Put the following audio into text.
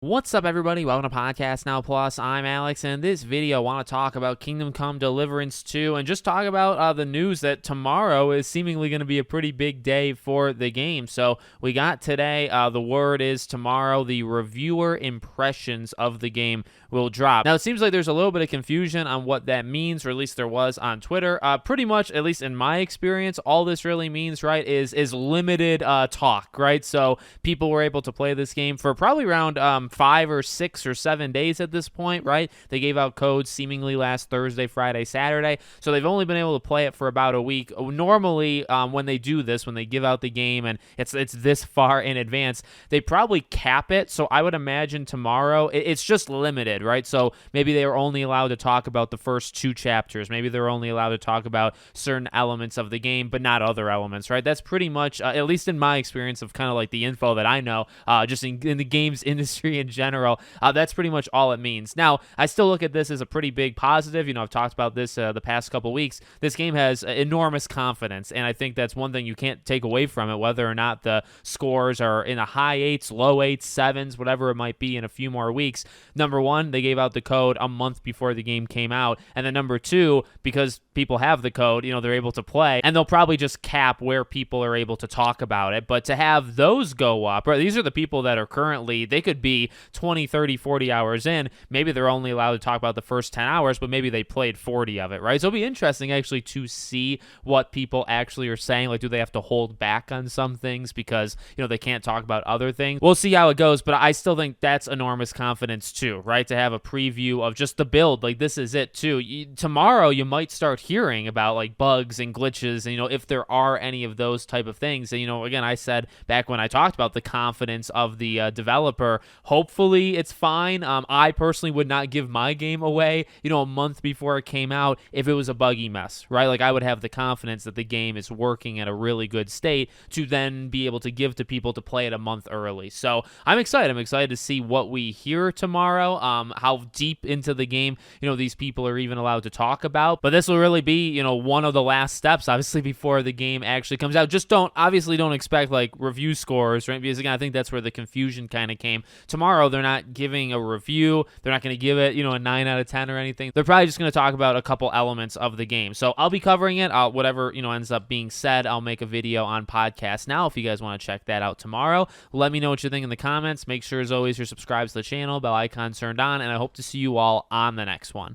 What's up, everybody? Welcome to Podcast Now Plus. I'm Alex, and in this video, I want to talk about Kingdom Come Deliverance 2 and just talk about the news that tomorrow is seemingly going to be a pretty big day for the game. So we got today, the word is tomorrow, the reviewer impressions of the game will drop. Now, it seems like there's a little bit of confusion on what that means, or at least there was on Twitter. Pretty much, at least in my experience, all this really means, right, is limited talk, right? So people were able to play this game for probably around 5 or 6 or 7 days at this point, right? They gave out codes seemingly last Thursday, Friday, Saturday, so they've only been able to play it for about a week. Normally, when they do this, when they give out the game and it's this far in advance, they probably cap it. So I would imagine tomorrow it's just limited, right? So maybe they were only allowed to talk about the first 2 chapters. Maybe they're only allowed to talk about certain elements of the game, but not other elements, right? That's pretty much, at least in my experience of kind of like the info that I know, just in the games industry in general, that's pretty much all it means. Now, I still look at this as a pretty big positive. You know, I've talked about this the past couple weeks. This game has enormous confidence, and I think that's one thing you can't take away from it, whether or not the scores are in the high 8s, low 8s, 7s, whatever it might be in a few more weeks. Number one, they gave out the code a month before the game came out, and then number two, because people have the code, you know, they're able to play, and they'll probably just cap where people are able to talk about it. But to have those go up, right, these are the people that are currently, they could be 20, 30, 40 hours in. Maybe they're only allowed to talk about the first 10 hours, but maybe they played 40 of it, right? So it'll be interesting actually to see what people actually are saying. Like, do they have to hold back on some things because, you know, they can't talk about other things? We'll see how it goes, but I still think that's enormous confidence too, right? To have a preview of just the build, like this is it too. Tomorrow you might start hearing about like bugs and glitches, and, you know, if there are any of those type of things. And, you know, again, I said back when I talked about the confidence of the developer, hopefully it's fine. I personally would not give my game away, you know, a month before it came out if it was a buggy mess, right? Like, I would have the confidence that the game is working at a really good state to then be able to give to people to play it a month early. So I'm excited. I'm excited to see what we hear tomorrow, how deep into the game, you know, these people are even allowed to talk about. But this will really be, you know, one of the last steps, obviously, before the game actually comes out. Just don't expect like review scores, right? Because again, I think that's where the confusion kind of came. Tomorrow, they're not giving a review. They're not going to give it, you know, a 9 out of 10 or anything. They're probably just going to talk about a couple elements of the game. So I'll be covering it. Whatever, you know, ends up being said, I'll make a video on Podcast Now if you guys want to check that out tomorrow. Let me know what you think in the comments. Make sure, as always, you're subscribed to the channel, bell icon turned on, and I hope to see you all on the next one.